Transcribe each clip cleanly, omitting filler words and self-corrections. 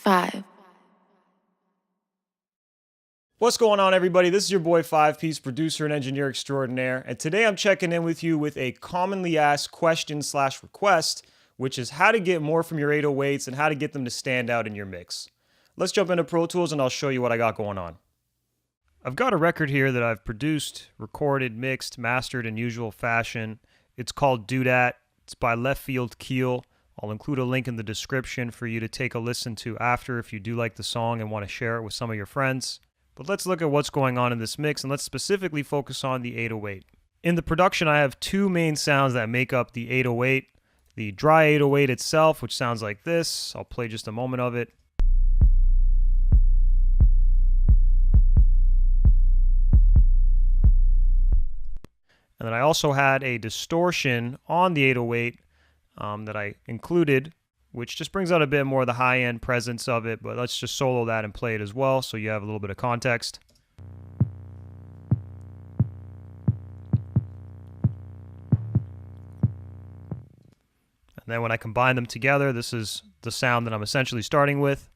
5. What's going on, everybody? This is your boy 5-Piece, producer and engineer extraordinaire, and today I'm checking in with you with a commonly asked question/request, which is how to get more from your 808s and how to get them to stand out in your mix. Let's jump into Pro Tools and I'll show you what I got going on. I've got a record here that I've produced, recorded, mixed, mastered in usual fashion. It's called Do Dat. It's by Left Field Keel. I'll include a link in the description for you to take a listen to after if you do like the song and want to share it with some of your friends. But let's look at what's going on in this mix, and let's specifically focus on the 808. In the production, I have two main sounds that make up the 808. The dry 808 itself, which sounds like this. I'll play just a moment of it. And then I also had a distortion on the 808 that I included, which just brings out a bit more of the high-end presence of it, but let's just solo that and play it as well so you have a little bit of context. And then when I combine them together, this is the sound that I'm essentially starting with.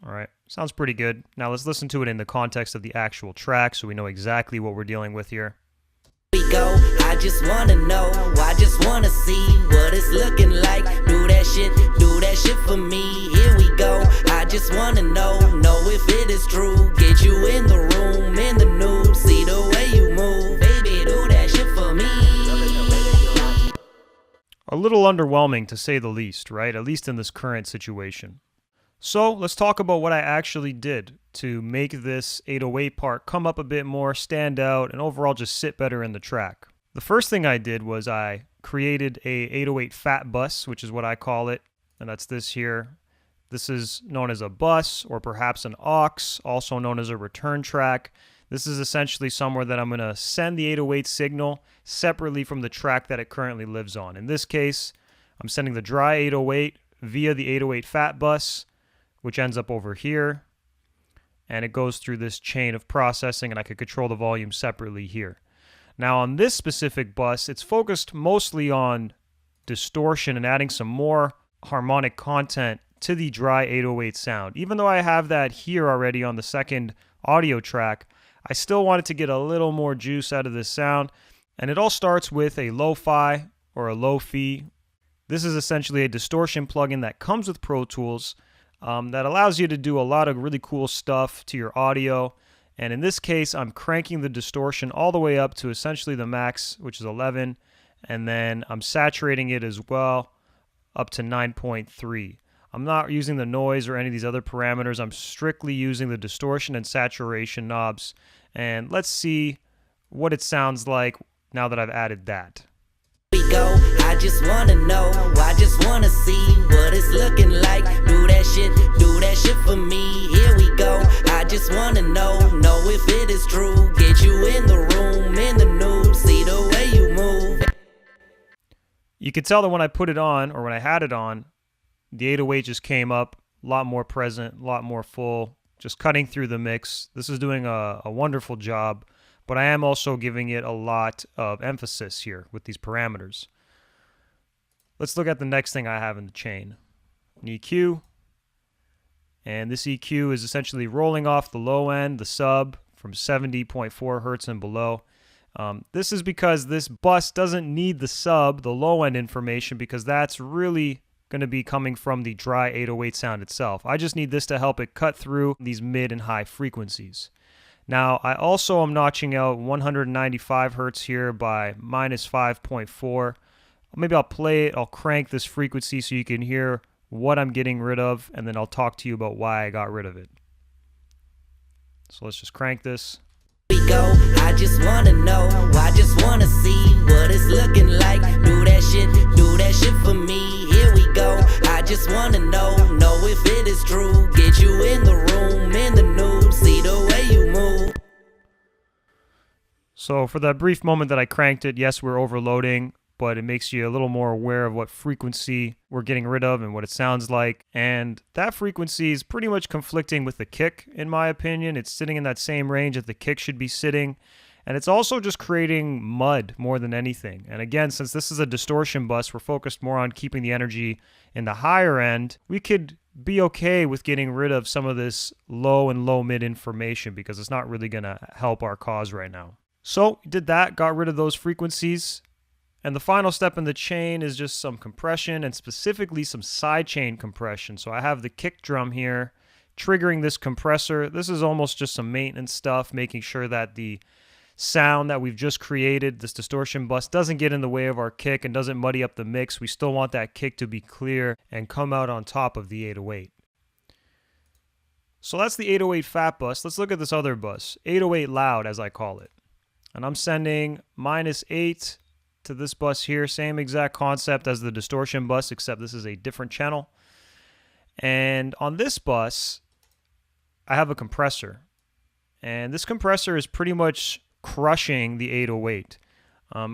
All right, sounds pretty good. Now let's listen to it in the context of the actual track so we know exactly what we're dealing with here. We go, I just wanna know, I just wanna see what it's looking like. Do that shit for me. Here we go, I just wanna know if it is true. Get you in the room, in the nude, see the way you move, baby, do that shit for me. A little underwhelming to say the least, right? At least in this current situation. So let's talk about what I actually did to make this 808 part come up a bit more, stand out, and overall just sit better in the track. The first thing I did was I created a 808 phat bus, which is what I call it, and that's this here. This is known as a bus or perhaps an aux, also known as a return track. This is essentially somewhere that I'm going to send the 808 signal separately from the track that it currently lives on. In this case, I'm sending the dry 808 via the 808 phat bus, which ends up over here, and it goes through this chain of processing, and I could control the volume separately here. Now on this specific bus, it's focused mostly on distortion and adding some more harmonic content to the dry 808 sound. Even though I have that here already on the second audio track, I still wanted to get a little more juice out of this sound, and it all starts with a lo-fi or a lo-fi. This is essentially a distortion plugin that comes with Pro Tools that allows you to do a lot of really cool stuff to your audio. And in this case, I'm cranking the distortion all the way up to essentially the max, which is 11. And then I'm saturating it as well up to 9.3. I'm not using the noise or any of these other parameters. I'm strictly using the distortion and saturation knobs. And let's see what it sounds like now that I've added that. We go, I just wanna know, I just wanna see what it's looking like. Do that shit for me. Here we go, I just wanna know if it is true. Get you in the room, in the nude, see the way you move. You can tell that when I put it on, or when I had it on, the 808 just came up, a lot more present, a lot more full, just cutting through the mix. This is doing a wonderful job. But I am also giving it a lot of emphasis here with these parameters. Let's look at the next thing I have in the chain. An EQ. And this EQ is essentially rolling off the low end, the sub, from 70.4 hertz and below. This is because this bus doesn't need the sub, the low end information, because that's really going to be coming from the dry 808 sound itself. I just need this to help it cut through these mid and high frequencies. Now, I also am notching out 195 hertz here by minus 5.4. Maybe I'll play it, I'll crank this frequency so you can hear what I'm getting rid of, and then I'll talk to you about why I got rid of it. So let's just crank this. We go, I just wanna know, I just wanna see what it's looking like. Do that shit for me. Here we go, I just wanna know if it is true. Get you in the room, in the nude, see the way you move. So for that brief moment that I cranked it, yes, we're overloading, but it makes you a little more aware of what frequency we're getting rid of and what it sounds like. And that frequency is pretty much conflicting with the kick, in my opinion. It's sitting in that same range that the kick should be sitting. And it's also just creating mud more than anything. And again, since this is a distortion bus, we're focused more on keeping the energy in the higher end. We could be okay with getting rid of some of this low and low mid information because it's not really going to help our cause right now. So did that, got rid of those frequencies. And the final step in the chain is just some compression, and specifically some sidechain compression. So I have the kick drum here triggering this compressor. This is almost just some maintenance stuff, making sure that the sound that we've just created, this distortion bus, doesn't get in the way of our kick and doesn't muddy up the mix. We still want that kick to be clear and come out on top of the 808. So that's the 808 phat bus. Let's look at this other bus, 808 loud as I call it. And I'm sending -8 to this bus here. Same exact concept as the distortion bus, except this is a different channel. And on this bus, I have a compressor. And this compressor is pretty much crushing the 808,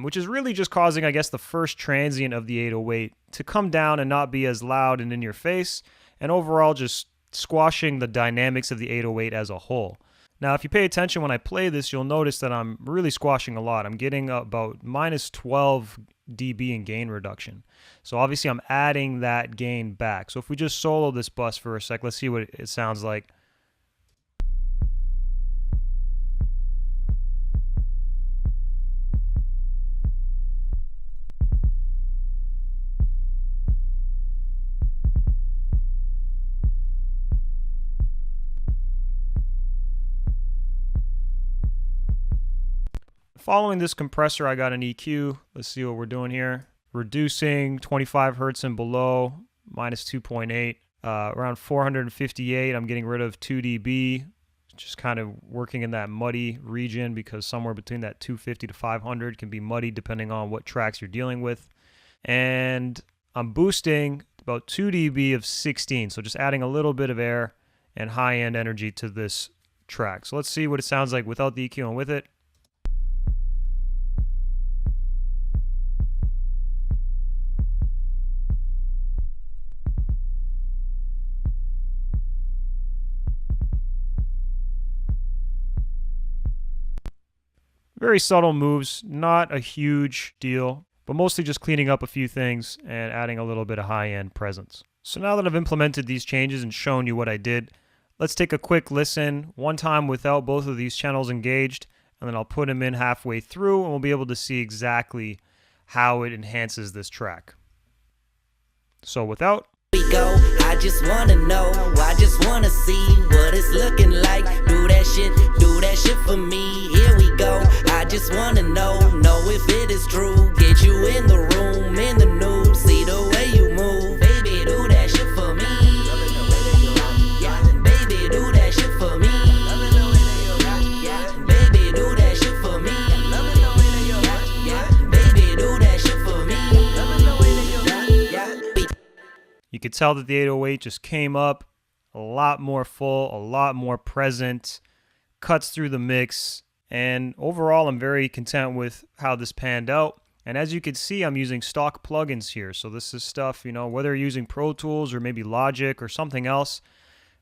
which is really just causing, I guess, the first transient of the 808 to come down and not be as loud and in your face, and overall just squashing the dynamics of the 808 as a whole. Now, if you pay attention when I play this, you'll notice that I'm really squashing a lot. I'm getting about -12 dB in gain reduction. So obviously I'm adding that gain back. So if we just solo this bus for a sec, let's see what it sounds like. Following this compressor, I got an EQ. Let's see what we're doing here. Reducing 25 hertz and below, -2.8. Around 458, I'm getting rid of 2 dB. Just kind of working in that muddy region because somewhere between that 250 to 500 can be muddy depending on what tracks you're dealing with. And I'm boosting about 2 dB of 16. So just adding a little bit of air and high-end energy to this track. So let's see what it sounds like without the EQ and with it. Very subtle moves, not a huge deal, but mostly just cleaning up a few things and adding a little bit of high-end presence. So now that I've implemented these changes and shown you what I did, let's take a quick listen, one time without both of these channels engaged, and then I'll put them in halfway through and we'll be able to see exactly how it enhances this track. So without. We go, I just wanna know, I just wanna see what it's looking like. Do that shit for me. Here we go, I just wanna know if it is true. Get you in the room, in the nude, see the way you move. Baby, do that shit for me. Yeah, baby, do that shit for me. Yeah, baby, do that shit for me. Yeah, baby, do that shit for me. You could tell that the 808 just came up a lot more full, a lot more present, cuts through the mix, and overall I'm very content with how this panned out. And as you can see, I'm using stock plugins here. So this is stuff, you know, whether you're using Pro Tools or maybe Logic or something else,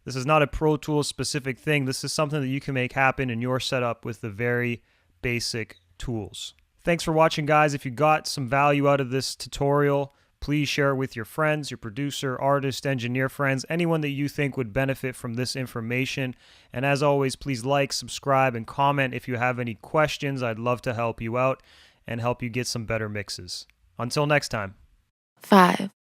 this is not a Pro Tools specific thing. This is something that you can make happen in your setup with the very basic tools. Thanks for watching, guys. If you got some value out of this tutorial, please share it with your friends, your producer, artist, engineer friends, anyone that you think would benefit from this information. And as always, please like, subscribe, and comment if you have any questions. I'd love to help you out and help you get some better mixes. Until next time. 5,